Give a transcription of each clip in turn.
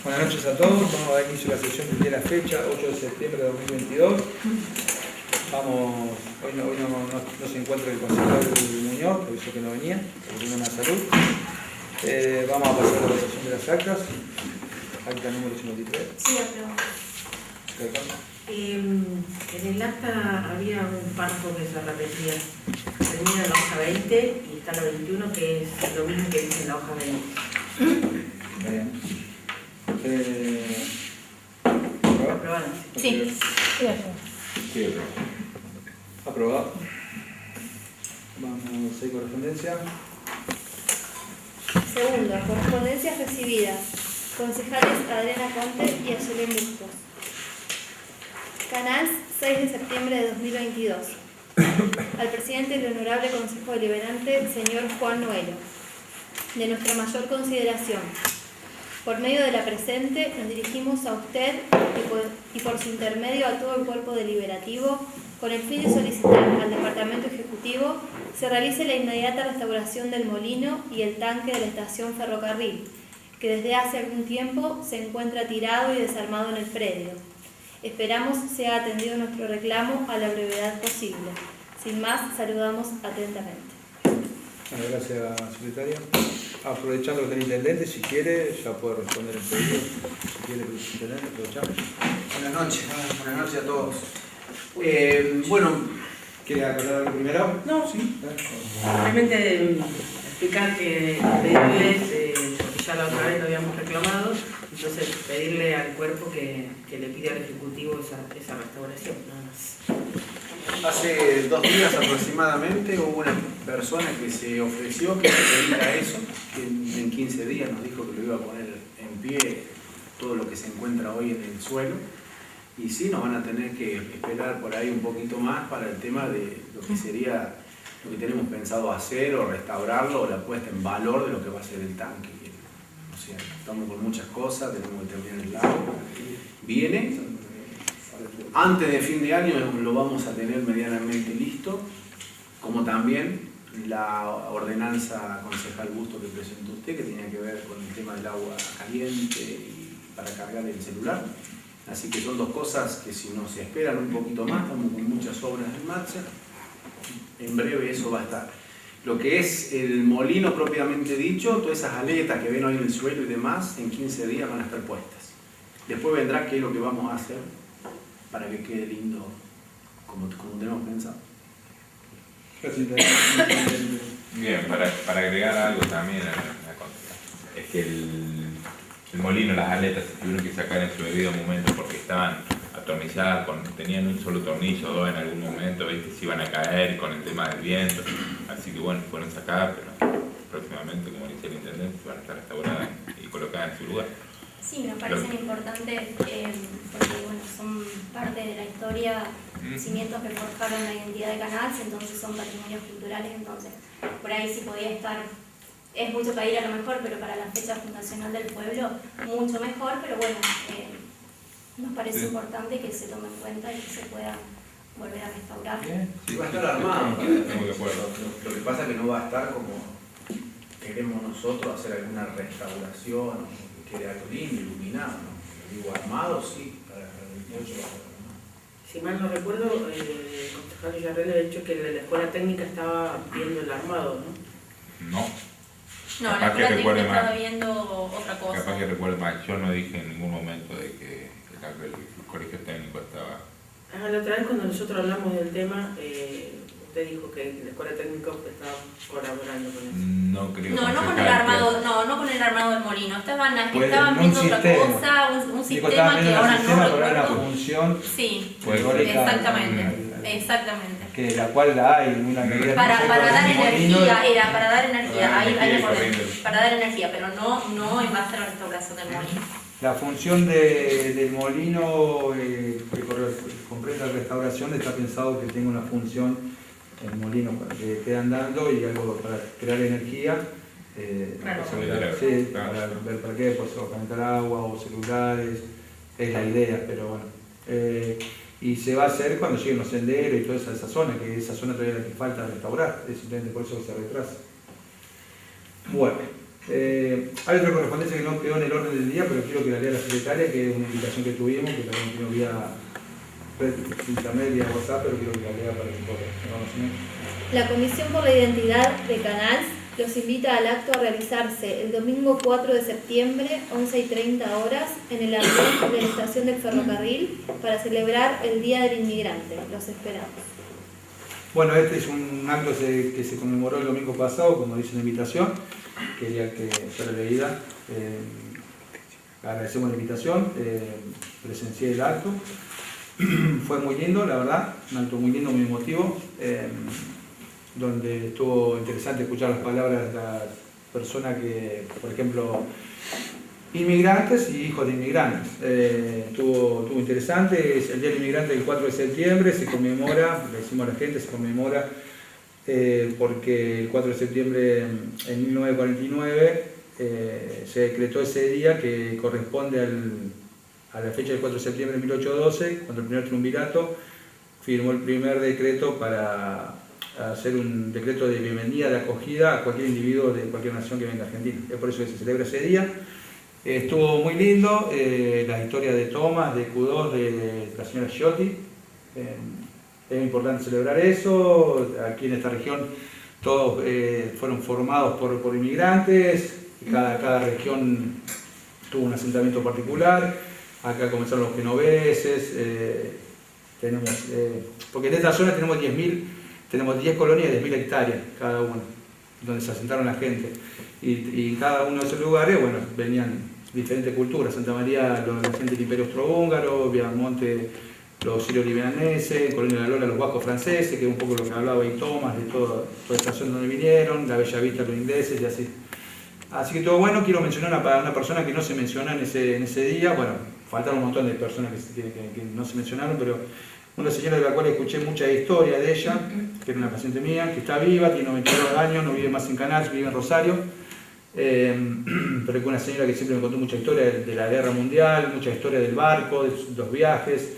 Buenas noches a todos. Vamos a dar inicio a la sesión de la fecha, 8 de septiembre de 2022. Hoy no se encuentra el concejal Muñoz, que avisó que no venía, por problemas de salud. Vamos a pasar a la sesión de las actas. Acta número 53. Sí, en el acta había un párrafo que se repetía. Termina en la hoja 20 y está la 21, que es lo mismo que dice en la hoja 20. Bien. ¿Aprobado? Sí. Sí, Aprobado. Vamos a seguir correspondencia. Segundo, correspondencias recibidas. Concejales Adriana Conte y Ayelen Bustos. Canal 6 de septiembre de 2022. Al presidente del Honorable Consejo Deliberante, señor Juan Noelo. De nuestra mayor consideración. Por medio de la presente, nos dirigimos a usted y por su intermedio a todo el cuerpo deliberativo, con el fin de solicitar al Departamento Ejecutivo se realice la inmediata restauración del molino y el tanque de la estación ferrocarril, que desde hace algún tiempo se encuentra tirado y desarmado en el predio. Esperamos sea atendido nuestro reclamo a la brevedad posible. Sin más, saludamos atentamente. Bueno, gracias, secretaria. Aprovechando que está el intendente, si quiere, ya puede responder el pedido. Si quiere, intendente, aprovechamos. Buenas noches a todos. Bueno, ¿Quiere aclarar algo primero? No, Sí. simplemente explicar que pedirles, porque ya la otra vez lo habíamos reclamado, entonces pedirle al cuerpo que le pida al Ejecutivo esa restauración, nada más. hace 2 días aproximadamente hubo una persona que se ofreció que se dedica a eso, que en 15 días nos dijo que lo iba a poner en pie todo lo que se encuentra hoy en el suelo. Y sí, nos van a tener que esperar por ahí un poquito más para el tema de lo que sería lo que tenemos pensado hacer o restaurarlo o la puesta en valor de lo que va a ser el tanque. O sea, estamos con muchas cosas, tenemos que terminar el lago. Viene, antes de fin de año lo vamos a tener medianamente listo, como también la ordenanza concejal Busto que presentó usted, que tenía que ver con el tema del agua caliente y para cargar el celular. Así que son 2 cosas que si nos esperan un poquito más, estamos con muchas obras en marcha, en breve eso va a estar. Lo que es el molino propiamente dicho, todas esas aletas que ven hoy en el suelo y demás, en 15 días van a estar puestas. Después vendrá qué es lo que vamos a hacer para que quede lindo como tenemos pensado. Gracias, intendente. bien, para agregar algo también a la contra. Es que el molino, las aletas se tuvieron que sacar en su debido momento porque estaban atornilladas, tenían un solo tornillo o 2 en algún momento, ¿viste? Se iban a caer con el tema del viento. Así que bueno, fueron sacadas, pero próximamente, como dice el intendente, van a estar restauradas y colocadas en su lugar. Sí, nos parecen importantes porque bueno, son parte de la historia, cimientos que forjaron la identidad de Canals, entonces son patrimonios culturales, entonces por ahí sí podía estar, es mucho pedir a lo mejor, pero para la fecha fundacional del pueblo, mucho mejor, pero bueno, nos parece importante que se tome en cuenta y que se pueda volver a restaurar. Sí, va a estar armado. Estamos de acuerdo. Lo que pasa es que no va a estar como queremos nosotros hacer alguna restauración, que quede algo lindo, iluminado, ¿no? Digo, armado sí, para el 28 va a estar armado. Si mal no recuerdo, el concejal Villarreal ha dicho que la escuela técnica estaba viendo el armado, ¿no? No. No, Capaz la que escuela recuerde técnica estaba mal. viendo otra cosa. Capaz que recuerde mal. Yo no dije en ningún momento de que el colegio técnico estaba... La otra vez cuando nosotros hablamos del tema, usted dijo que la escuela técnica estaba colaborando con eso. No creo. No con el armado, no con el armado del molino. Estaban Pues, viendo otra sistema. cosa, un Digo, sistema estaban que viendo el ahora sistema, no pero era una recuerdo. función Sí, teórica, exactamente. que la cual la hay en una medida. Para dar energía, y- era para dar energía, ahí me acordé. corriente. Para dar energía, pero no en base a la restauración del molino. La función del molino que comprende la restauración está pensado que tenga una función, el molino para que quede andando y algo para crear energía. Claro. Sí, para ver para qué, por si va a calentar agua o celulares, es la idea, pero bueno. Y se va a hacer cuando lleguen los senderos y toda esa zona, que esa zona todavía le falta restaurar, es simplemente por eso que se retrasa. Bueno, Hay otra correspondencia que no quedó en el orden del día, pero quiero que la lea la secretaria, que es una invitación que tuvimos, que también tuvimos vía internet, vía WhatsApp, pero quiero que la lea para que conocimiento. La Comisión por la Identidad de Canals los invita al acto a realizarse el domingo 4 de septiembre, 11:30 horas, en el arcón de la estación del ferrocarril para celebrar el Día del Inmigrante. Los esperamos. Bueno, este es un acto que se conmemoró el domingo pasado, como dice la invitación. Quería que fuera leída. Agradecemos la invitación, presencié el acto. Fue muy lindo, la verdad, un acto muy lindo, muy emotivo, donde estuvo interesante escuchar las palabras de las personas que, por ejemplo, inmigrantes y hijos de inmigrantes. Estuvo interesante. Es el Día del Inmigrante del 4 de septiembre, se conmemora, le decimos a la gente, se conmemora porque el 4 de septiembre en 1949 se decretó ese día que corresponde a la fecha del 4 de septiembre de 1812, cuando el primer triunvirato firmó el primer decreto para hacer un decreto de bienvenida, de acogida a cualquier individuo de cualquier nación que venga a Argentina. Es por eso que se celebra ese día. Estuvo muy lindo, la historia de Tomás, de Q2, de la señora Giotti. Es importante celebrar eso. Aquí en esta región todos fueron formados por inmigrantes, cada región tuvo un asentamiento particular. Acá comenzaron los genoveses, porque en esta zona tenemos 10 colonias de 10.000 hectáreas cada una, donde se asentaron la gente. Y en cada uno de esos lugares, bueno, venían diferentes culturas. Santa María, la gente del Imperio Austrohúngaro, Viamonte, los sirio-libaneses, Colonia de la Lola, los vascos franceses, que es un poco lo que hablaba ahí Tomás, de toda esta zona donde vinieron, la Bella Vista, los ingleses y así. Así que todo bueno. Quiero mencionar a una persona que no se menciona en ese día. Bueno, faltaron un montón de personas que no se mencionaron, pero una señora de la cual escuché mucha historia de ella, que era una paciente mía, que está viva, tiene 92 años, no vive más en Canals, vive en Rosario, pero que una señora que siempre me contó mucha historia de la guerra mundial, mucha historia del barco, de los viajes,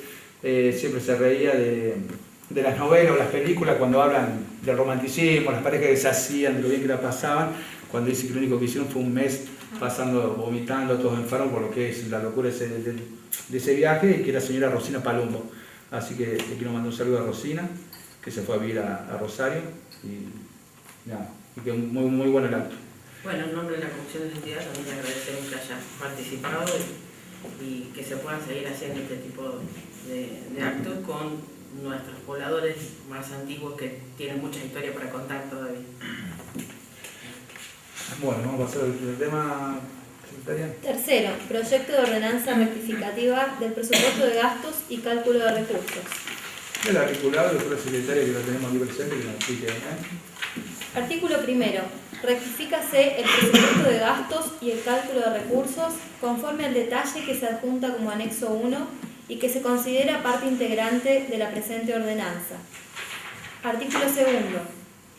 siempre se reía de las novelas o las películas cuando hablan del romanticismo, las parejas que se hacían, de lo bien que la pasaban, cuando dice que lo único que hicieron fue un mes pasando, vomitando, todos enfermos por lo que es la locura de ese viaje, y que era la señora Rosina Palumbo. Así que le quiero mandar un saludo a Rosina, que se fue a vivir a Rosario, y que muy, muy bueno el acto. Bueno, en nombre de la Comisión de Identidad también le agradecemos que hayan participado y que se puedan seguir haciendo este tipo de actos con nuestros pobladores más antiguos que tienen mucha historia para contar todavía. Bueno, vamos a pasar al tema, secretaria. Tercero, proyecto de ordenanza rectificativa del presupuesto de gastos y cálculo de recursos. El articulado, la secretaria que la tenemos aquí presente, que nos explique. Artículo primero. Rectifícase el presupuesto de gastos y el cálculo de recursos conforme al detalle que se adjunta como anexo 1 y que se considera parte integrante de la presente ordenanza. Artículo segundo.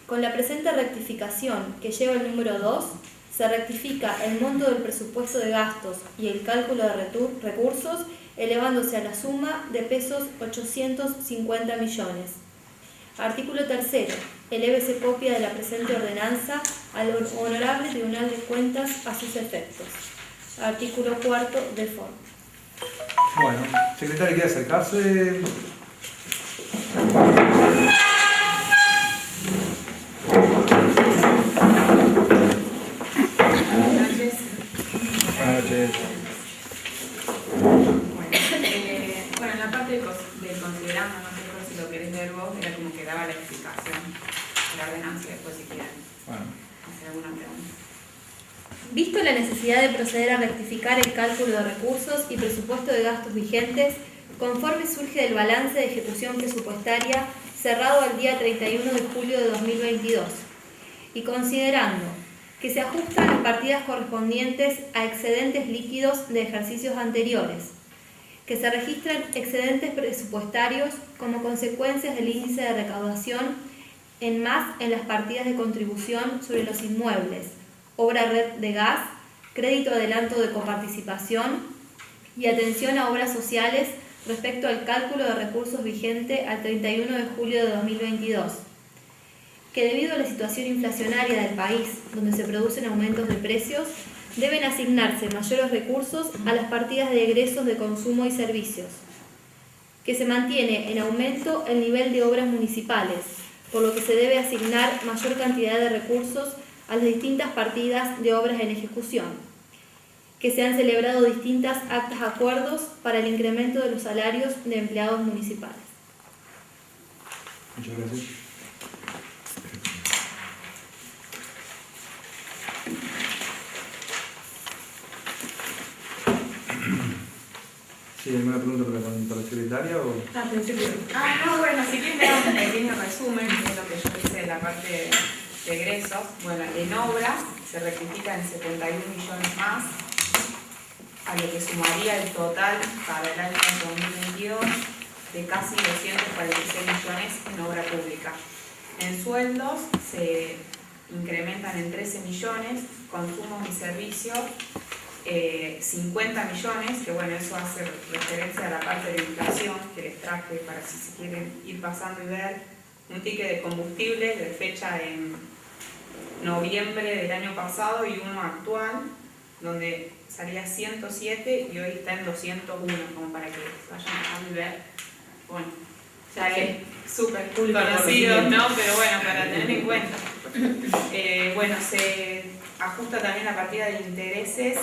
Con la presente rectificación, que lleva el número 2, se rectifica el monto del presupuesto de gastos y el cálculo de recursos, elevándose a la suma de pesos 850 millones. Artículo tercero. Elévese copia de la presente ordenanza al Honorable Tribunal de Cuentas a sus efectos. Artículo cuarto de forma. Bueno, secretaria, ¿quiere acercarse? Buenas noches. Bueno, en la parte de considerando, no sé si lo querés ver vos, era como que daba la explicación de la ordenanza, después si quieren hacer alguna pregunta. Visto la necesidad de proceder a rectificar el cálculo de recursos y presupuesto de gastos vigentes, conforme surge del balance de ejecución presupuestaria cerrado al día 31 de julio de 2022, y considerando que se ajustan las partidas correspondientes a excedentes líquidos de ejercicios anteriores, que se registran excedentes presupuestarios como consecuencias del índice de recaudación en las partidas de contribución sobre los inmuebles, obra red de gas, crédito adelanto de coparticipación y atención a obras sociales respecto al cálculo de recursos vigente al 31 de julio de 2022. que debido a la situación inflacionaria del país, donde se producen aumentos de precios, deben asignarse mayores recursos a las partidas de egresos de consumo y servicios, que se mantiene en aumento el nivel de obras municipales, por lo que se debe asignar mayor cantidad de recursos a las distintas partidas de obras en ejecución, que se han celebrado distintas actas de acuerdos para el incremento de los salarios de empleados municipales. Muchas gracias. ¿Sí, alguna pregunta para la secretaria? O? Pensé que... no, bueno, si bien era un pequeño resumen, que es lo que yo hice de la parte de egresos, bueno, en obras se rectifica en 71 millones más, a lo que sumaría el total para el año 2022 de casi 246 millones en obra pública. En sueldos se incrementan en 13 millones, consumos y servicios 50 millones, que bueno, eso hace referencia a la parte de la inflación que les traje para si se quieren ir pasando y ver. Un ticket de combustible de fecha en noviembre del año pasado y uno actual, donde salía 107 y hoy está en 201, como para que vayan a ver. Bueno, ya es súper conocido, ¿no? Pero bueno, para tener en cuenta. Bueno, se ajusta también la partida de intereses,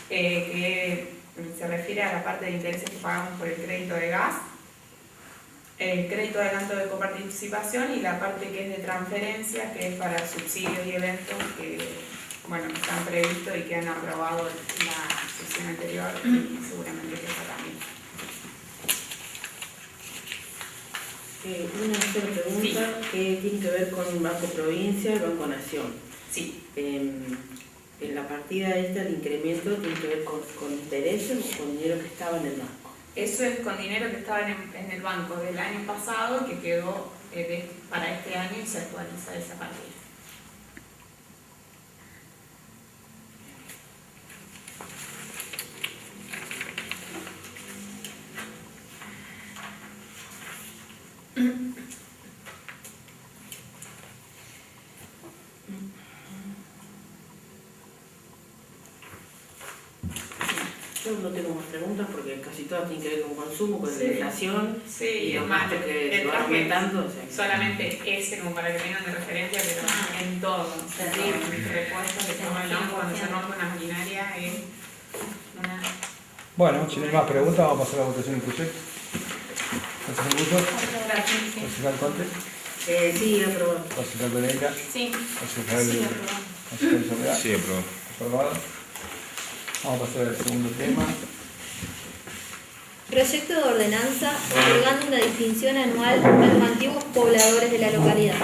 que se refiere a la parte de intereses que pagamos por el crédito de gas, el crédito de adelanto de coparticipación y la parte que es de transferencia, que es para subsidios y eventos que, bueno, están previstos y que han aprobado la sesión anterior y seguramente que eso también. Una sola pregunta que tiene que ver con Banco Provincia y Banco Nación. Sí. En la partida esta, el incremento tiene que ver con intereses o con dinero que estaba en el banco. Eso es con dinero que estaba en el banco del año pasado, que quedó para este año y se actualiza esa partida. Yo no tengo más preguntas porque casi todas tienen que ver con consumo, con la inflación y los más gastos que se van aumentando. O sea, solamente ese como para que tengan de referencia, pero en todo. O sea, mi respuesta que toma el banco cuando se rompe una maquinaria es una... Bueno, si no hay más preguntas, vamos a pasar a la votación del proyecto. ¿Concejal Busto? Gracias. ¿Concejal Conte? sí, aprobado. ¿Concejal Pereira? Sí. ¿Concejal Soledad? Sí, aprobado. Aprobado. Vamos a pasar al segundo tema. Proyecto de ordenanza otorgando una distinción anual a los antiguos pobladores de la localidad.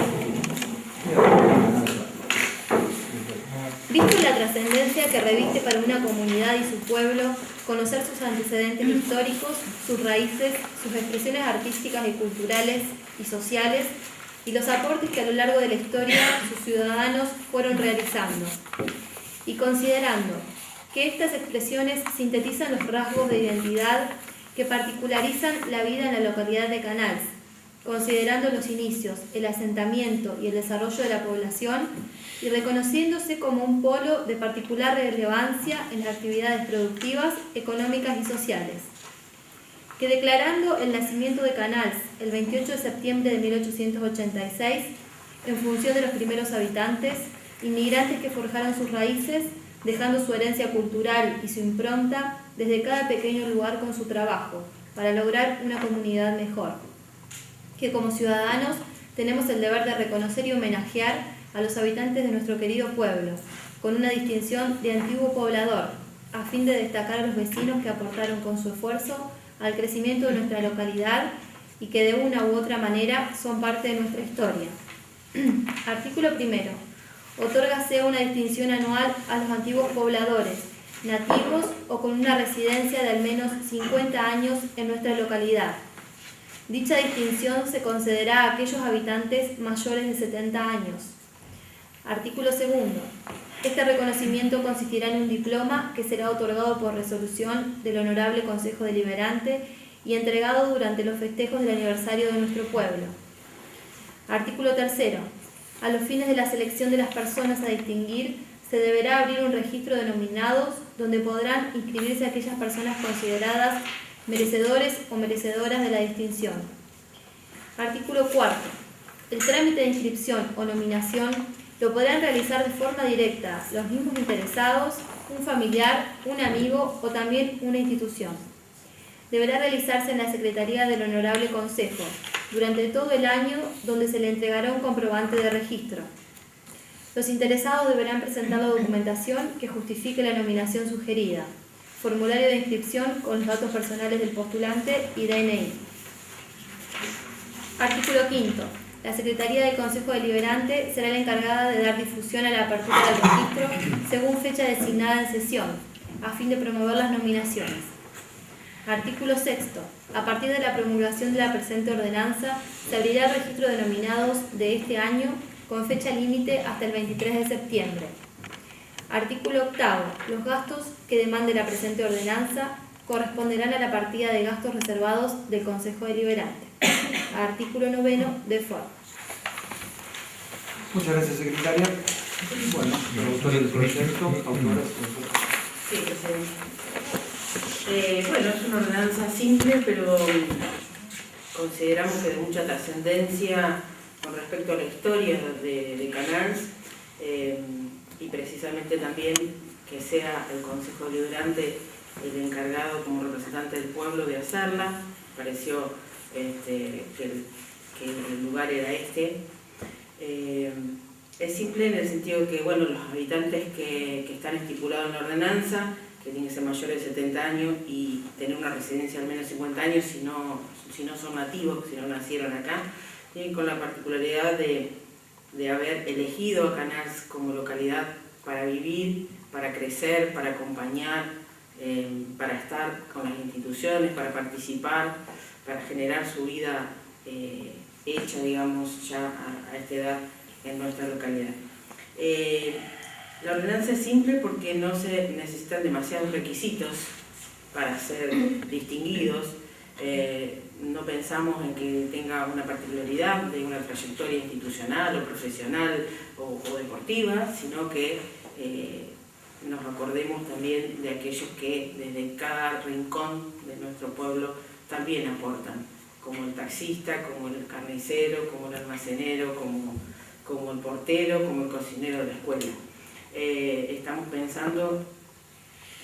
Visto la trascendencia que reviste para una comunidad y su pueblo, conocer sus antecedentes históricos, sus raíces, sus expresiones artísticas y culturales y sociales, y los aportes que a lo largo de la historia sus ciudadanos fueron realizando, y considerando que estas expresiones sintetizan los rasgos de identidad que particularizan la vida en la localidad de Canals, considerando los inicios, el asentamiento y el desarrollo de la población y reconociéndose como un polo de particular relevancia en las actividades productivas, económicas y sociales. Que declarando el nacimiento de Canals el 28 de septiembre de 1886, en función de los primeros habitantes, inmigrantes que forjaron sus raíces, dejando su herencia cultural y su impronta desde cada pequeño lugar con su trabajo, para lograr una comunidad mejor. Que como ciudadanos tenemos el deber de reconocer y homenajear a los habitantes de nuestro querido pueblo, con una distinción de antiguo poblador, a fin de destacar a los vecinos que aportaron con su esfuerzo al crecimiento de nuestra localidad y que de una u otra manera son parte de nuestra historia. Artículo primero. Otórgase una distinción anual a los antiguos pobladores, nativos o con una residencia de al menos 50 años en nuestra localidad. Dicha distinción se concederá a aquellos habitantes mayores de 70 años. Artículo segundo. Este reconocimiento consistirá en un diploma que será otorgado por resolución del Honorable Consejo Deliberante y entregado durante los festejos del aniversario de nuestro pueblo. Artículo tercero. A los fines de la selección de las personas a distinguir, se deberá abrir un registro de nominados donde podrán inscribirse aquellas personas consideradas merecedores o merecedoras de la distinción. Artículo 4. El trámite de inscripción o nominación lo podrán realizar de forma directa los mismos interesados, un familiar, un amigo o también una institución. Deberá realizarse en la Secretaría del Honorable Consejo durante todo el año, donde se le entregará un comprobante de registro. Los interesados deberán presentar la documentación que justifique la nominación sugerida, formulario de inscripción con los datos personales del postulante y DNI. Artículo 5. La Secretaría del Consejo Deliberante será la encargada de dar difusión a la apertura del registro según fecha designada en sesión, a fin de promover las nominaciones. Artículo 6. A partir de la promulgación de la presente ordenanza, se abrirá el registro de nominados de este año con fecha límite hasta el 23 de septiembre. Artículo 8. Los gastos que demande la presente ordenanza corresponderán a la partida de gastos reservados del Consejo Deliberante. Artículo 9 de FOR. Muchas gracias, secretaria. Bueno, los autores del proyecto, autores. Sí, presidente. Bueno, es una ordenanza simple, pero consideramos que de mucha trascendencia con respecto a la historia de Canals, y precisamente también que sea el Consejo Deliberante el encargado como representante del pueblo de hacerla. Pareció que el lugar era este. Es simple en el sentido de que, bueno, los habitantes que están estipulados en la ordenanza, que tienen que ser mayores de 70 años y tener una residencia al menos 50 años si no son nativos, si no nacieron acá, tienen con la particularidad de haber elegido a Canals como localidad para vivir, para crecer, para acompañar, para estar con las instituciones, para participar, para generar su vida hecha, digamos, ya a esta edad en nuestra localidad. La ordenanza es simple porque no se necesitan demasiados requisitos para ser distinguidos. No pensamos en que tenga una particularidad de una trayectoria institucional o profesional o deportiva, sino que nos acordemos también de aquellos que desde cada rincón de nuestro pueblo también aportan, como el taxista, como el carnicero, como el almacenero, como el portero, como el cocinero de la escuela. Estamos pensando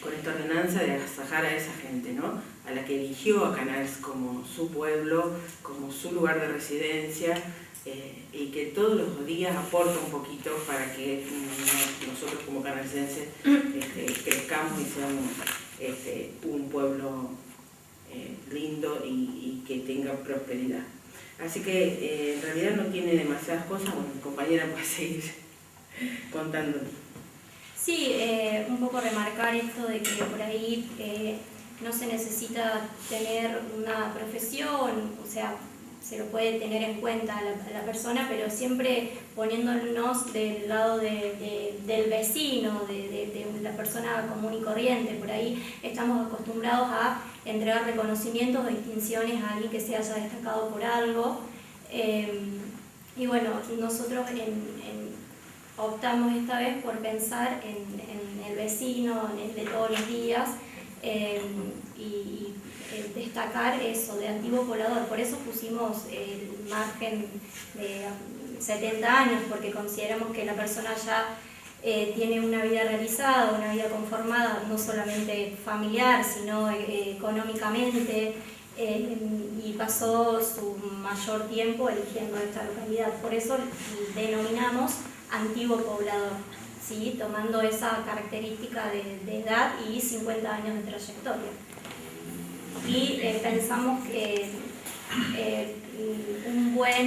con esta ordenanza de agasajar a esa gente, ¿no? A la que eligió a Canals como su pueblo, como su lugar de residencia, y que todos los días aporta un poquito para que nosotros como canalsenses crezcamos y seamos un pueblo lindo y que tenga prosperidad. Así que en realidad no tiene demasiadas cosas. Bueno, mi compañera puede seguir contándonos. Sí, un poco remarcar esto de que por ahí no se necesita tener una profesión, o sea, se lo puede tener en cuenta a la persona, pero siempre poniéndonos del lado del vecino, de la persona común y corriente. Por ahí estamos acostumbrados a entregar reconocimientos o distinciones a alguien que se haya destacado por algo. Y bueno, nosotros optamos esta vez por pensar en el vecino, en el de todos los días, y destacar eso de antiguo poblador. Por eso pusimos el margen de 70 años, porque consideramos que la persona ya tiene una vida realizada, una vida conformada, no solamente familiar, sino económicamente, y pasó su mayor tiempo eligiendo esta localidad. Por eso denominamos antiguo poblador, ¿sí? Tomando esa característica de edad y 50 años de trayectoria. Y pensamos que un buen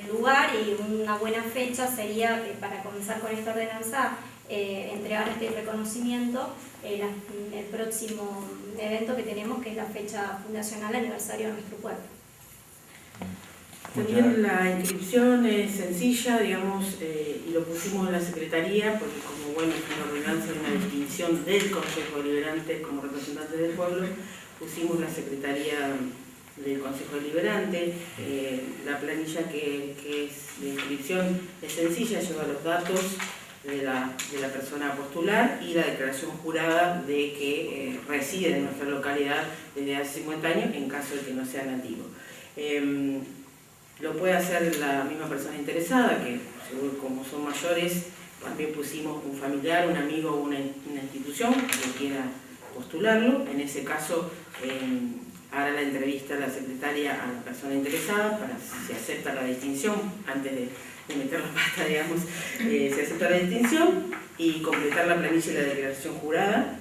lugar y una buena fecha sería para comenzar con esta ordenanza, entregar este reconocimiento el próximo evento que tenemos, que es la fecha fundacional aniversario de nuestro pueblo. También la inscripción es sencilla, digamos, y lo pusimos en la Secretaría, porque como bueno, es una ordenanza de una distinción del Consejo Deliberante como representante del pueblo, pusimos la Secretaría del Consejo Deliberante. La planilla que es de inscripción es sencilla, lleva los datos de la persona a postular y la declaración jurada de que reside en nuestra localidad desde hace 50 años en caso de que no sea nativo. Lo puede hacer la misma persona interesada, que seguro como son mayores, también pusimos un familiar, un amigo o una institución que quiera postularlo. En ese caso hará la entrevista a la secretaria a la persona interesada para si acepta la distinción, antes de meter la pata, digamos, si acepta la distinción y completar la planilla y la declaración jurada.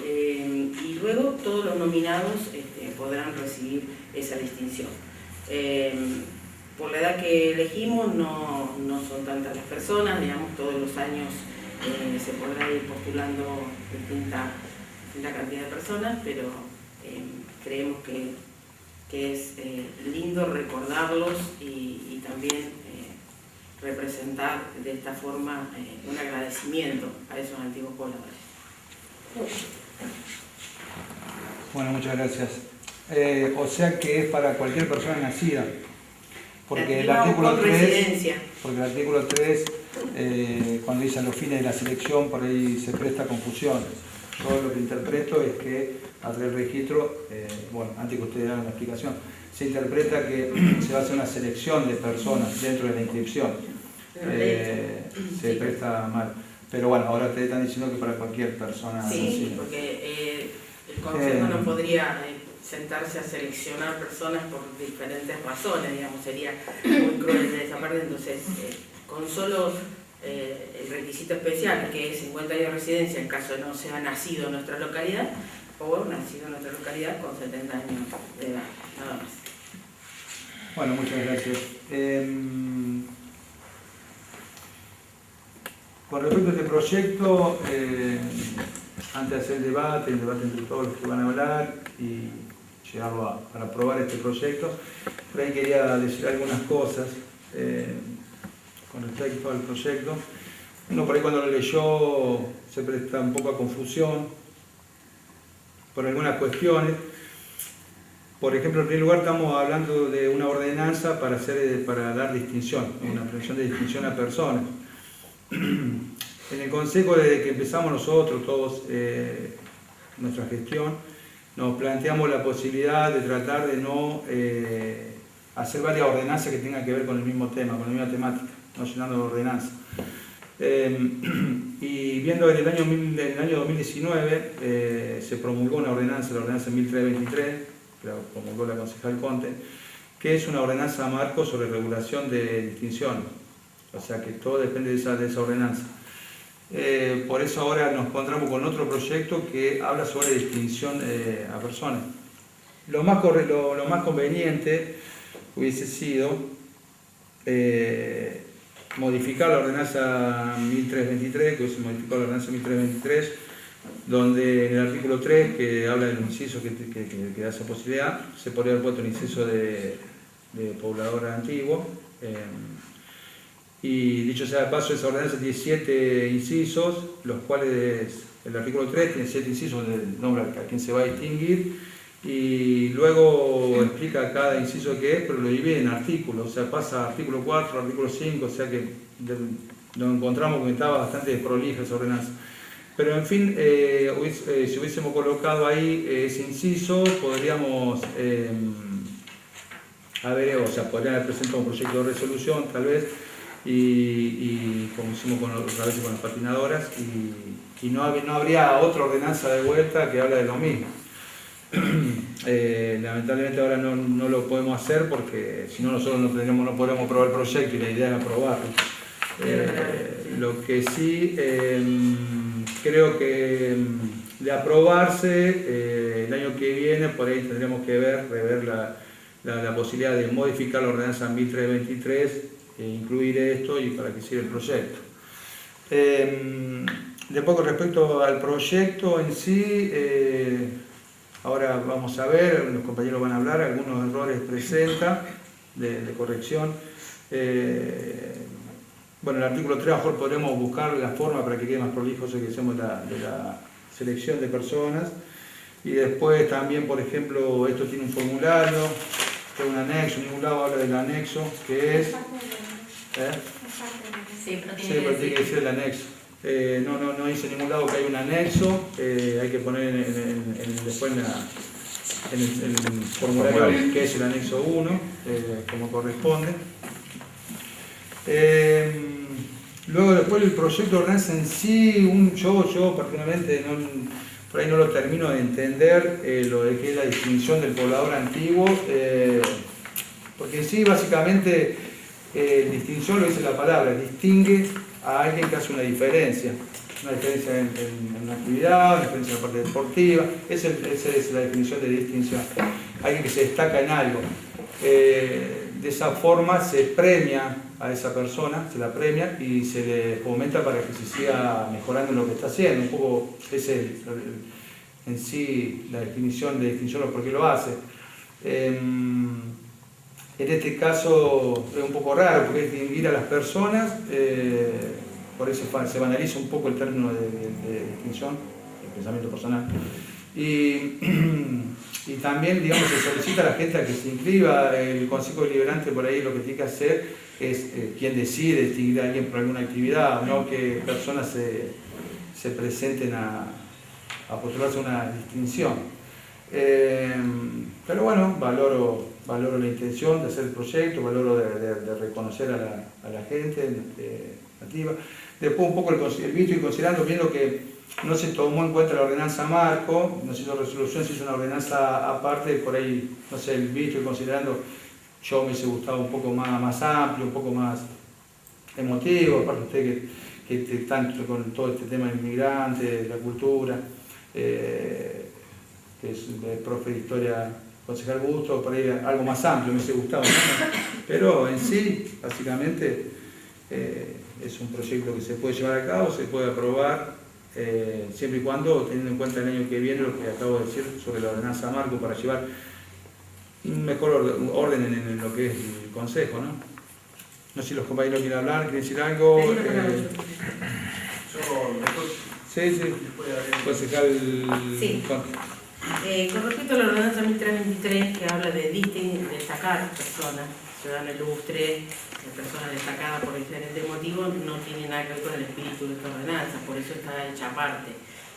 Y luego todos los nominados podrán recibir esa distinción. Por la edad que elegimos no son tantas las personas, digamos, todos los años se podrá ir postulando distinta cantidad de personas, pero creemos que es lindo recordarlos y también representar de esta forma un agradecimiento a esos antiguos pobladores. Bueno, muchas gracias. O sea que es para cualquier persona nacida, porque el artículo 3, cuando dice a los fines de la selección, por ahí se presta confusión. Yo lo que interpreto es que al registro, bueno, antes que ustedes hagan la explicación, se interpreta que se va a hacer una selección de personas dentro de la inscripción. Se presta mal. Pero bueno, ahora te están diciendo que para cualquier persona. Sí, porque el Consejo no podría sentarse a seleccionar personas por diferentes razones, digamos, sería muy cruel de esa parte. Entonces, con solo el requisito especial, que es 50 años de residencia en caso de no sea nacido en nuestra localidad, o nacido en nuestra localidad con 70 años de edad, nada más. Bueno, muchas gracias. Con respecto a este proyecto, antes de hacer el debate entre todos los que van a hablar y llegarlo para aprobar este proyecto, por ahí quería decir algunas cosas con respecto al proyecto. Uno por ahí cuando lo leyó se presta un poco a confusión por algunas cuestiones. Por ejemplo, en primer lugar estamos hablando de una ordenanza para dar distinción, una presión de distinción a personas. En el Consejo, desde que empezamos nosotros, todos, nuestra gestión, nos planteamos la posibilidad de tratar de no hacer varias ordenanzas que tengan que ver con el mismo tema, con la misma temática, no llenando de ordenanzas. Y viendo en el año 2019 se promulgó una ordenanza, la ordenanza 1323, que la promulgó la concejal Conte, que es una ordenanza marco sobre regulación de distinciones. O sea que todo depende de esa ordenanza. Por eso ahora nos encontramos con otro proyecto que habla sobre distinción a personas. Lo más conveniente hubiese sido modificar la ordenanza 1323, que hoy se modificó la ordenanza 1323, donde en el artículo 3, que habla de los incisos que da esa posibilidad, se podría haber puesto un inciso de poblador antiguo. Y dicho sea de paso, esa ordenanza tiene 7 incisos, los cuales el artículo 3 tiene 7 incisos donde nombra a quién se va a distinguir y luego explica cada inciso que es, pero lo divide en artículos, o sea, pasa a artículo 4, artículo 5, o sea que nos encontramos que estaba bastante desprolija esa ordenanza. Pero en fin, si hubiésemos colocado ahí ese inciso, podríamos podrían haber presentado un proyecto de resolución tal vez, y como hicimos otra vez con las patinadoras, y no habría otra ordenanza de vuelta que habla de lo mismo. Lamentablemente ahora no lo podemos hacer porque si no nosotros no podemos aprobar el proyecto y la idea es aprobarlo. Lo que sí creo que de aprobarse el año que viene por ahí tendremos que rever la posibilidad de modificar la ordenanza 1323 e incluir esto y para que siga el proyecto. Después con respecto al proyecto en sí, ahora vamos a ver, los compañeros van a hablar, algunos errores presenta de corrección. Bueno, el artículo 3 a lo mejor podremos buscar la forma para que quede más prolijo eso que hacemos de la selección de personas. Y después también, por ejemplo, esto tiene un formulario, tiene un anexo, en ningún lado habla del anexo, que es... Sí, pero Sí, pero tiene que decir el anexo. No dice en ningún lado que hay un anexo, hay que poner después en el formulario que es el anexo 1, como corresponde. Luego después el proyecto de ordenanza en sí, yo particularmente por ahí no lo termino de entender, lo de que es la distinción del poblador antiguo, porque en sí básicamente distinción lo dice la palabra, distingue a alguien que hace una diferencia en una actividad, una diferencia en la parte deportiva, esa es la definición de distinción, alguien que se destaca en algo. De esa forma se premia a esa persona, se la premia y se le fomenta para que se siga mejorando en lo que está haciendo. Un poco es en sí la definición de distinción o por qué lo hace. En este caso es un poco raro porque es distinguir a las personas, por eso se banaliza un poco el término de distinción, el pensamiento personal. Y también, digamos, se solicita a la gente a que se inscriba. El Consejo Deliberante por ahí lo que tiene que hacer es quien decide distinguir a alguien por alguna actividad, no que personas se presenten a postularse a una distinción. Pero bueno, valoro la intención de hacer el proyecto, valoro de reconocer a la gente nativa. Después un poco el visto y considerando, viendo que no se tomó en cuenta la ordenanza marco, no se hizo resolución, se hizo una ordenanza aparte, por ahí, no sé, el visto y considerando, yo me hubiese gustado un poco más amplio, un poco más emotivo, aparte ustedes que están con todo este tema de inmigrantes, la cultura, que es el profe de historia, concejal Busto, por ahí algo más amplio me hubiese gustado, ¿no? Pero en sí, básicamente, es un proyecto que se puede llevar a cabo, se puede aprobar, siempre y cuando, teniendo en cuenta el año que viene, lo que acabo de decir sobre la ordenanza marco, para llevar un mejor orden en lo que es el Consejo, ¿no? No sé si los compañeros quieren hablar, quieren decir algo. Sí, concejal. Sí. Con respecto a la ordenanza 1323, que habla de destacar personas, ciudadano ilustre, personas destacadas por diferentes motivos, no tiene nada que ver con el espíritu de esta ordenanza, por eso está hecha aparte.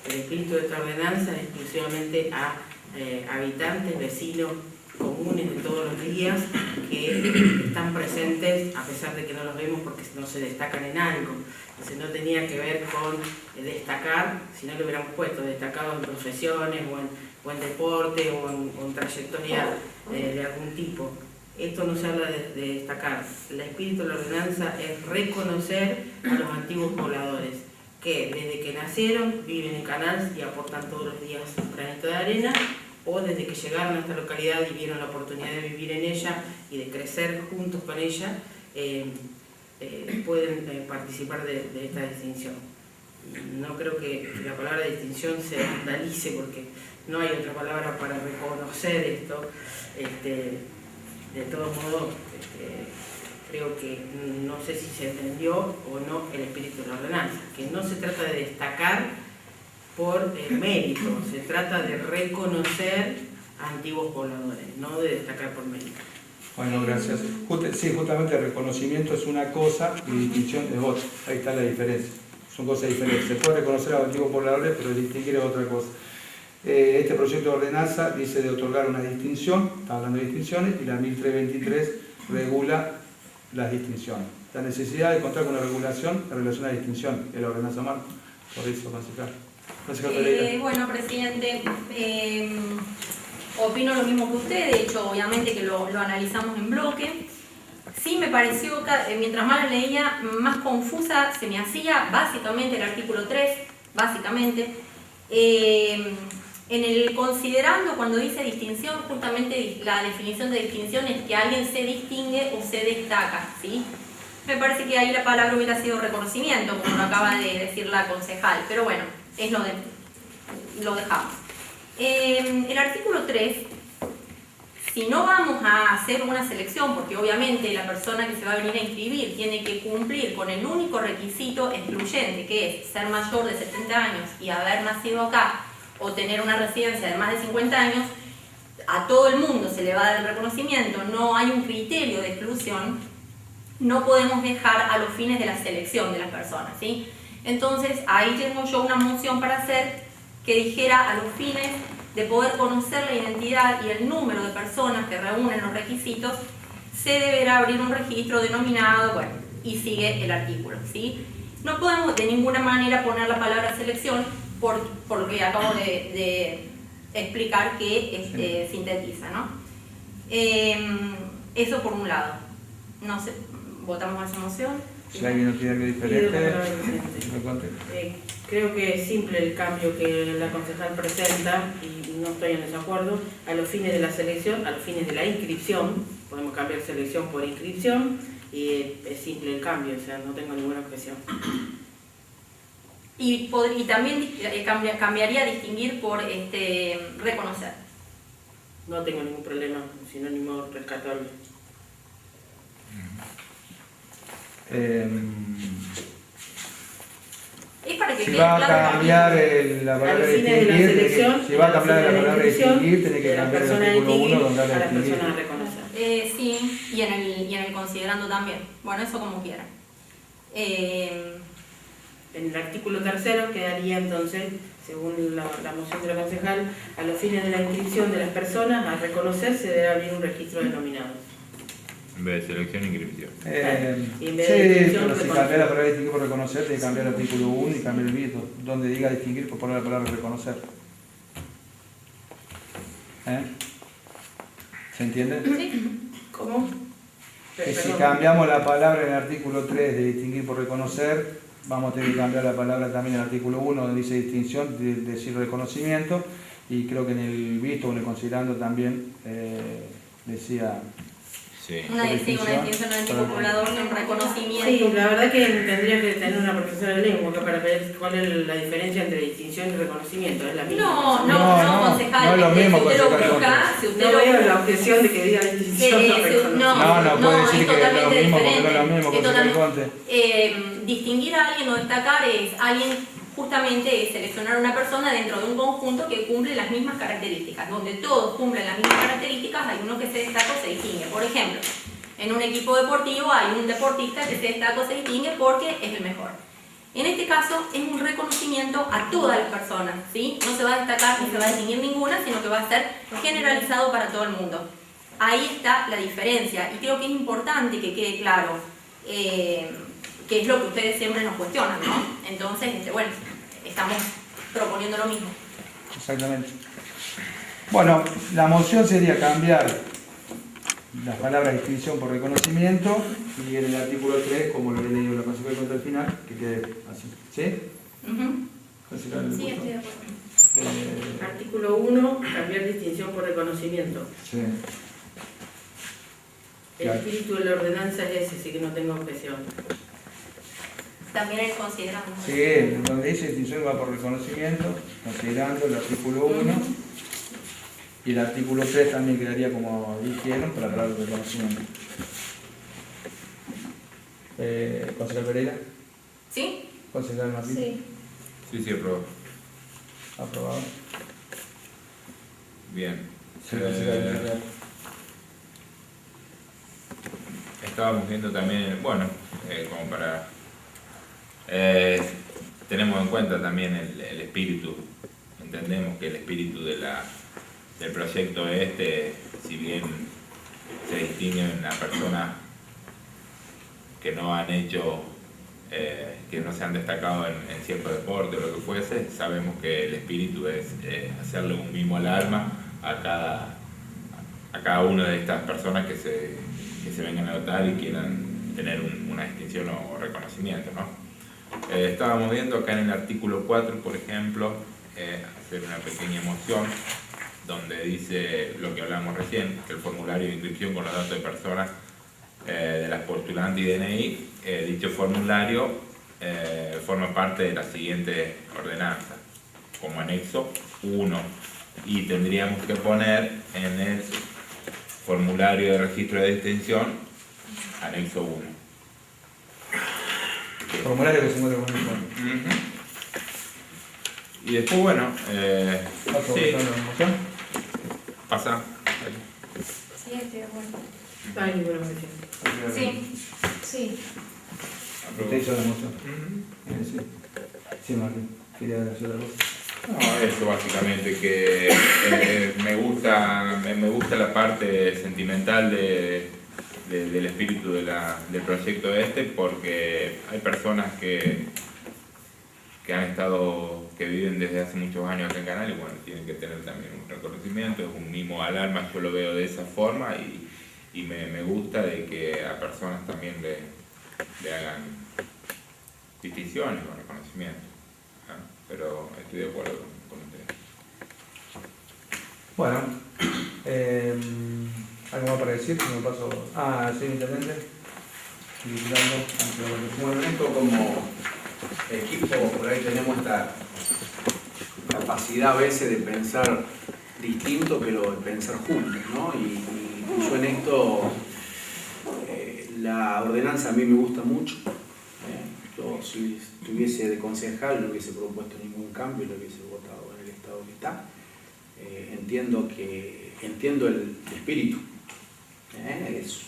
El espíritu de esta ordenanza es exclusivamente a habitantes, vecinos comunes de todos los días que están presentes a pesar de que no los vemos porque no se destacan en algo. Entonces no tenía que ver con destacar, si no lo hubiéramos puesto, destacados en profesiones o en deporte o en trayectoria de algún tipo. Esto no se habla de destacar. El espíritu de la ordenanza es reconocer a los antiguos pobladores que desde que nacieron viven en Canals y aportan todos los días un granito de arena, o desde que llegaron a esta localidad y vieron la oportunidad de vivir en ella y de crecer juntos con ella, pueden participar de esta distinción. No creo que la palabra distinción se vandalice porque no hay otra palabra para reconocer esto. De todos modos, creo que no sé si se entendió o no el espíritu de la ordenanza, que no se trata de destacar por mérito, se trata de reconocer a antiguos pobladores, no de destacar por mérito. Bueno, gracias. Sí, justamente el reconocimiento es una cosa y distinción es otra. Ahí está la diferencia. Son cosas diferentes. Se puede reconocer a los antiguos pobladores, pero distinguir es otra cosa. Este proyecto de ordenanza dice de otorgar una distinción, está hablando de distinciones, y la 1323 regula las distinciones. La necesidad de contar con una regulación en relación a la distinción de la ordenanza marco. Por eso, concejal. Bueno, presidente, opino lo mismo que usted, de hecho, obviamente que lo analizamos en bloque. Sí me pareció, mientras más la leía, más confusa se me hacía básicamente el artículo 3, básicamente. En el considerando, cuando dice distinción, justamente la definición de distinción es que alguien se distingue o se destaca, ¿sí? Me parece que ahí la palabra hubiera sido reconocimiento, como lo acaba de decir la concejal, pero bueno, lo dejamos. El artículo 3, si no vamos a hacer una selección, porque obviamente la persona que se va a venir a inscribir tiene que cumplir con el único requisito excluyente, que es ser mayor de 70 años y haber nacido acá, o tener una residencia de más de 50 años, a todo el mundo se le va a dar el reconocimiento, no hay un criterio de exclusión, no podemos dejar a los fines de la selección de las personas, ¿sí? Entonces, ahí tengo yo una moción para hacer que dijera a los fines de poder conocer la identidad y el número de personas que reúnen los requisitos, se deberá abrir un registro denominado, bueno, y sigue el artículo, ¿sí? No podemos de ninguna manera poner la palabra selección por lo que acabo de explicar que sintetiza, ¿no? Eso por un lado. No sé, votamos esa moción. Si alguien no tiene algo diferente, lo conteste. Creo que es simple el cambio que la concejal presenta y no estoy en desacuerdo. A los fines de la selección, a los fines de la inscripción, podemos cambiar selección por inscripción y es simple el cambio, o sea, no tengo ninguna objeción. Y también cambiaría distinguir por reconocer. No tengo ningún problema, sinónimo rescatable. Es para que Si quede va a claro cambiar la palabra distinguir, si va a cambiar la palabra distinguir, tiene que cambiar el artículo 1 donde habla de distinguir. Sí, y en el considerando también. Bueno, eso como quiera. En el artículo 3 quedaría entonces, según la moción de la concejal, a los fines de la inscripción de las personas, a reconocer se debe abrir un registro denominado. En vez de selección, inscripción. Y en vez de inscripción, pero si reconocer. cambia la palabra distinguir por reconocer, tiene que cambiar el artículo 1 y cambiar el visto, donde diga distinguir por poner la palabra reconocer. ¿Se entiende? Sí. ¿Cómo? Que si cambiamos la palabra en el artículo 3 de distinguir por reconocer, vamos a tener que cambiar la palabra también en el artículo 1 donde dice distinción, decir reconocimiento, y creo que en el visto o en el considerando también decía... Sí. Una distinción antipopulador de un reconocimiento. Sí, la verdad que tendría que tener una profesora de lengua para ver cuál es la diferencia entre distinción y reconocimiento. Es la misma. No, concejal. No es lo mismo, si usted lo concejal. busca, si usted No lo veo la objeción de que diga distinción o reconocimiento. No puede decir es que es lo totalmente mismo porque no diferente. es lo mismo, Es concejal totalmente- Conte. distinguir a alguien o destacar es alguien, justamente es seleccionar a una persona dentro de un conjunto que cumple las mismas características. Donde todos cumplen las mismas características, hay uno que se destaca o se distingue. Por ejemplo, en un equipo deportivo hay un deportista que se destaca o se distingue porque es el mejor. En este caso es un reconocimiento a todas las personas, ¿sí? No se va a destacar ni se va a distinguir ninguna, sino que va a ser generalizado para todo el mundo. Ahí está la diferencia y creo que es importante que quede claro que es lo que ustedes siempre nos cuestionan, ¿no? Entonces, bueno, estamos proponiendo lo mismo. Exactamente. Bueno, la moción sería cambiar las palabras distinción por reconocimiento y en el artículo 3, como lo he leído la concejal contra el final, que quede así. ¿Sí? Concejal, Sí, estoy de acuerdo. Artículo 1, cambiar distinción por reconocimiento. Sí. El Claro. espíritu de la ordenanza es ese, así que no tengo objeción. También es considerando. Sí, donde dice distinción va por reconocimiento, considerando el artículo 1. Y el artículo 3 también quedaría como dijeron para la palabra reconocimiento. ¿Concejal Pereira? ¿Sí? ¿Concejal Martín? Sí. Sí, aprobado. ¿Aprobado? Bien. Sí, concejal. Estábamos viendo también, bueno, como para... tenemos en cuenta también el espíritu, entendemos que el espíritu del proyecto si bien se distinguen a personas que no han hecho, que no se han destacado en cierto deporte o lo que fuese, sabemos que el espíritu es hacerle un mimo al alma a cada una de estas personas que se vengan a votar y quieran tener una distinción o reconocimiento, ¿no? Estábamos viendo acá en el artículo 4, por ejemplo, hacer una pequeña moción donde dice lo que hablamos recién, que el formulario de inscripción con los datos de personas de las postulantes y DNI, dicho formulario forma parte de la siguiente ordenanza, como anexo 1, y tendríamos que poner en el formulario de registro de distinción, anexo 1. Formulario que se encuentra con el informe. Y después, bueno, ¿Vas a sí, votar la moción? pasa. Sí, estoy de acuerdo. No hay ninguna objeción. Sí. Sí. ¿Usted hizo la moción? Ujú. Sí. Sí, Martín. Quería decir otra cosa. No, eso básicamente, que me gusta la parte sentimental del espíritu del proyecto este, porque hay personas que han estado, que viven desde hace muchos años acá en Canal y bueno, tienen que tener también un reconocimiento, es un mimo al alma, yo lo veo de esa forma y me gusta de que a personas también le hagan distinciones o reconocimientos. Pero estoy de acuerdo con ustedes. Bueno, ¿algo más para decir? Me paso. Señor Intendente. Bueno, esto como equipo, por ahí tenemos esta capacidad a veces de pensar distinto, pero de pensar juntos, ¿no? Y yo en esto, la ordenanza a mí me gusta mucho. Yo, si estuviese de concejal, no hubiese propuesto ningún cambio, lo hubiese votado en el estado que está. Entiendo el espíritu. Es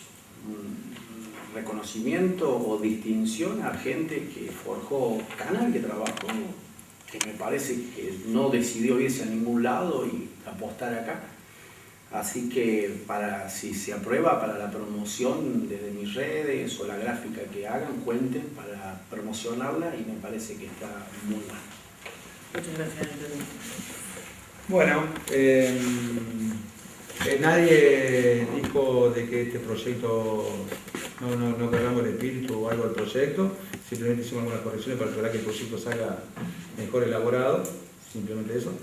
un reconocimiento o distinción a gente que forjó Canal, que trabajó, que me parece que no decidió irse a ningún lado y apostar acá. Así que si se aprueba para la promoción desde mis redes o la gráfica que hagan, cuenten para promocionarla y me parece que está muy mal. Muchas gracias, Antonio. Bueno, nadie dijo de que este proyecto no cargamos el espíritu o algo del proyecto, simplemente hicimos algunas correcciones para lograr que el proyecto salga mejor elaborado, simplemente eso.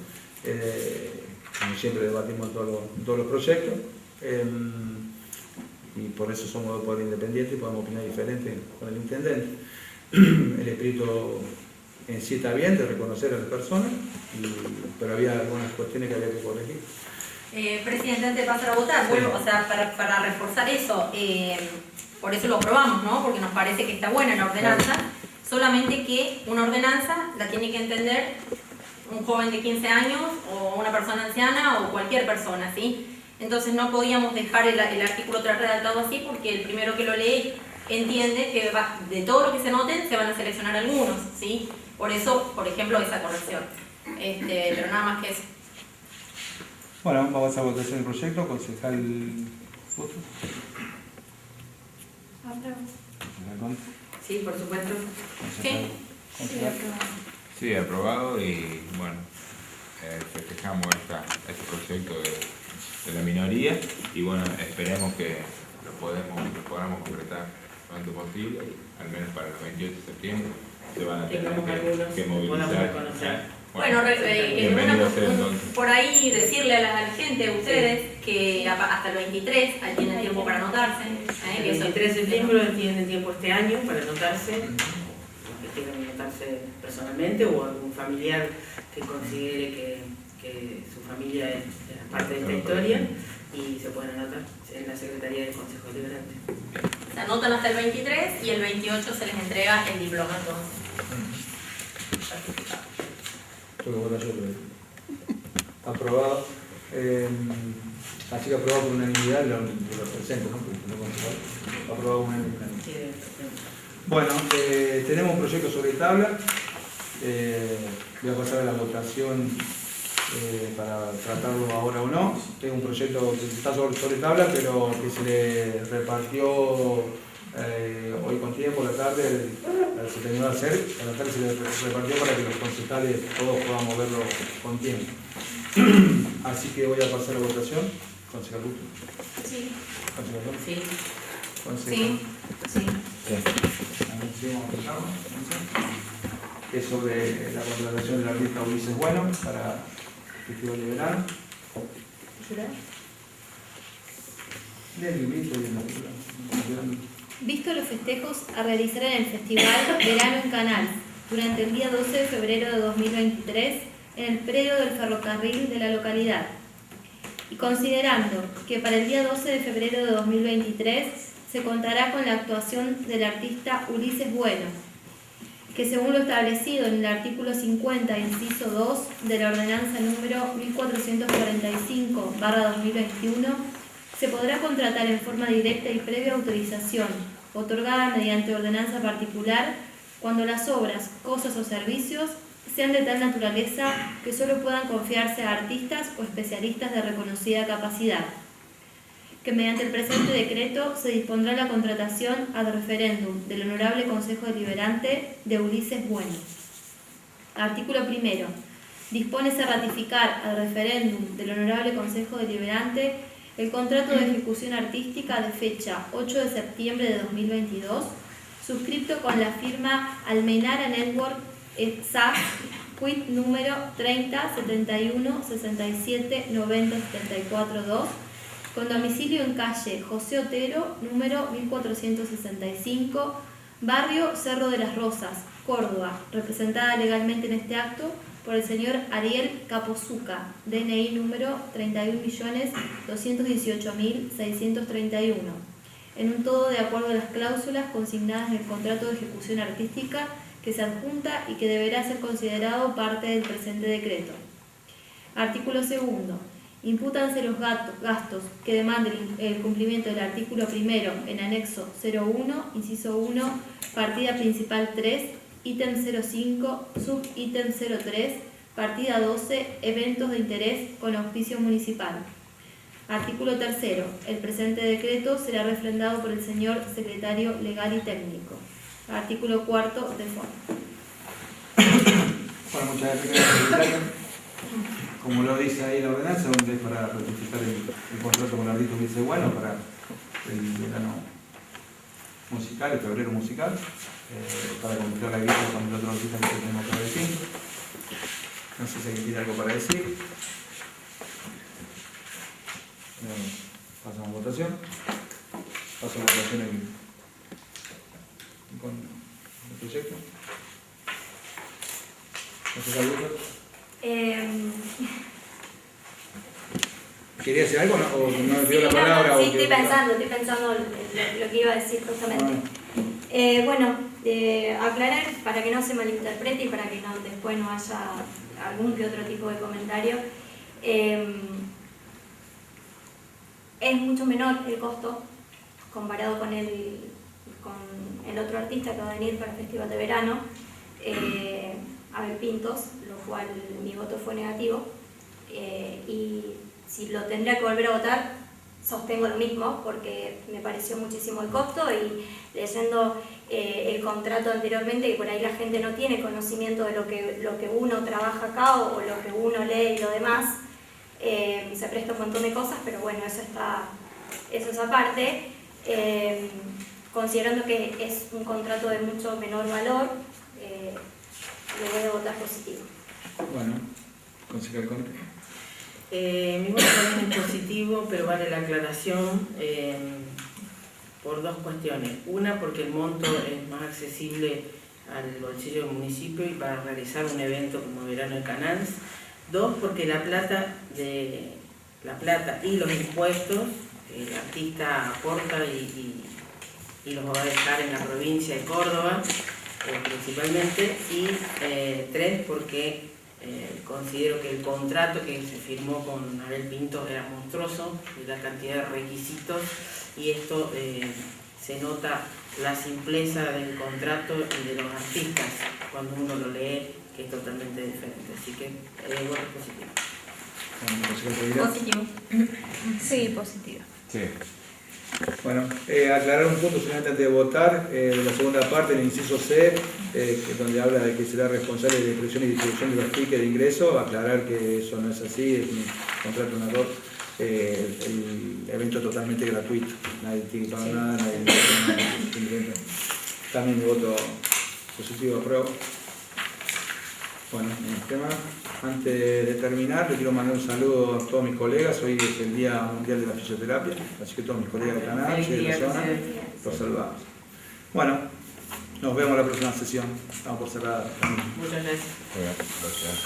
Como siempre debatimos todos los proyectos y por eso somos de poder independiente y podemos opinar diferente con el intendente. El espíritu en sí está bien de reconocer a las personas, pero había algunas cuestiones que había que corregir. Presidente, antes de pasar a votar, vuelvo, o sea, para reforzar eso, por eso lo aprobamos, ¿no? Porque nos parece que está buena la ordenanza, solamente que una ordenanza la tiene que entender un joven de 15 años o una persona anciana o cualquier persona, ¿sí? Entonces no podíamos dejar el artículo 3 redactado así porque el primero que lo lee entiende que de todo lo que se noten se van a seleccionar algunos, ¿sí? Por eso, por ejemplo, esa corrección. Pero nada más que eso. Bueno, vamos a votación del proyecto. Concejal Busto. Concejal Conte. Sí, por supuesto. Concejal Concejal. Sí, aprobado y bueno, festejamos este proyecto de la minoría y bueno, esperemos que lo podamos concretar lo antes posible y al menos para el 28 de septiembre se van a tener que movilizar. Bueno, bienvenido sea, entonces. Por ahí decirle a la gente, a ustedes, que hasta el 23 tienen tiempo para anotarse. El 23 de septiembre tienen tiempo este año para anotarse, que quieran anotarse personalmente o algún familiar que considere que su familia es parte de esta historia y se pueden anotar en la Secretaría del Consejo Deliberante. Se anotan hasta el 23 y el 28 se les entrega el diploma entonces. Tengo que votar yo, aprobado. Así que aprobado por unanimidad de los presentes, ¿no? Porque no concejal. Aprobado por unanimidad. Bueno, tenemos un proyecto sobre tabla. Voy a pasar a la votación para tratarlo ahora o no. Es un proyecto que está sobre tabla, pero que se le repartió hoy con tiempo, la tarde, se terminó de hacer, a la tarde se le repartió para que los concejales todos podamos verlo con tiempo. Así que voy a pasar a la votación. Concejal Busto. Sí. Concejal Busto. Sí. Concejal. Sí. Es sobre la contratación del artista Ulises Bueno para el Festival de Verano. Lea el librito y la Visto los festejos a realizar en el Festival Verano en Canal durante el día 12 de febrero de 2023 en el predio del ferrocarril de la localidad y considerando que para el día 12 de febrero de 2023 se contará con la actuación del artista Ulises Bueno, que según lo establecido en el artículo 50, inciso 2 de la ordenanza número 1445/2021, se podrá contratar en forma directa y previa autorización, otorgada mediante ordenanza particular, cuando las obras, cosas o servicios sean de tal naturaleza que solo puedan confiarse a artistas o especialistas de reconocida capacidad. Que mediante el presente decreto se dispondrá la contratación ad referéndum del Honorable Consejo Deliberante de Ulises Bueno. Artículo primero. Dispónese a ratificar ad referéndum del Honorable Consejo Deliberante el contrato de ejecución artística de fecha 8 de septiembre de 2022, suscripto con la firma Almenara Network S.A., quit número 30 71 67 90 74 2, con domicilio en calle José Otero, número 1465, barrio Cerro de las Rosas, Córdoba, representada legalmente en este acto por el señor Ariel Capozuca, DNI número 31.218.631, en un todo de acuerdo a las cláusulas consignadas en el contrato de ejecución artística que se adjunta y que deberá ser considerado parte del presente decreto. Artículo segundo. Impútanse los gastos que demanden el cumplimiento del artículo primero en anexo 01, inciso 1, partida principal 3, ítem 05, subítem 03, partida 12, eventos de interés con auspicio municipal. Artículo tercero. El presente decreto será refrendado por el señor secretario legal y técnico. Artículo cuarto de fondo. Bueno, muchas gracias, secretario. Como lo dice ahí la ordenanza, donde es para ratificar el contrato con el artista Ulises Bueno para el verano musical, el febrero musical, para completar la guía con el otro artista que tenemos que decir. No sé si alguien tiene algo para decir. Pasamos a votación. Paso a votación con el proyecto. ¿No se sabe? ¿Quería decir algo o no me pidió la palabra? Sí, estoy pensando lo que iba a decir justamente. Bueno, aclarar para que no se malinterprete y para que después no haya algún que otro tipo de comentario. Es mucho menor el costo comparado con el otro artista que va a venir para el Festival de Verano, Abel Pintos, lo cual mi voto fue negativo. Y si lo tendría que volver a votar, sostengo lo mismo porque me pareció muchísimo el costo y leyendo el contrato anteriormente, que por ahí la gente no tiene conocimiento de lo que uno trabaja acá o lo que uno lee y lo demás, se presta un montón de cosas, pero bueno, eso es aparte. Considerando que es un contrato de mucho menor valor, le voy a votar positivo. Bueno, concejal Conte. Mi voto también es positivo, pero vale la aclaración por dos cuestiones. Una, porque el monto es más accesible al bolsillo del municipio y para realizar un evento como Verano de Canals. Dos, porque la plata y los impuestos el artista aporta y los va a dejar en la provincia de Córdoba principalmente. Y tres, porque considero que el contrato que se firmó con Abel Pinto era monstruoso, la cantidad de requisitos, y esto se nota la simpleza del contrato y de los artistas cuando uno lo lee, que es totalmente diferente. Así que voto positivo. Positivo. Sí, positivo. Sí. Bueno, aclarar un punto solamente antes de votar, de la segunda parte, el inciso C, donde habla de que será responsable de impresión y distribución de los tickets de ingreso, aclarar que eso no es así, es un contrato, un error, el evento totalmente gratuito, nadie tiene que pagar nada, nadie tiene que pagar. También mi voto positivo, apruebo. Bueno, en el tema, antes de terminar, le quiero mandar un saludo a todos mis colegas. Hoy es el Día Mundial de la Fisioterapia, así que todos mis colegas de Canal y de la zona los saludamos. Bueno, nos vemos en la próxima sesión. Estamos por cerrar. Muchas gracias. Gracias.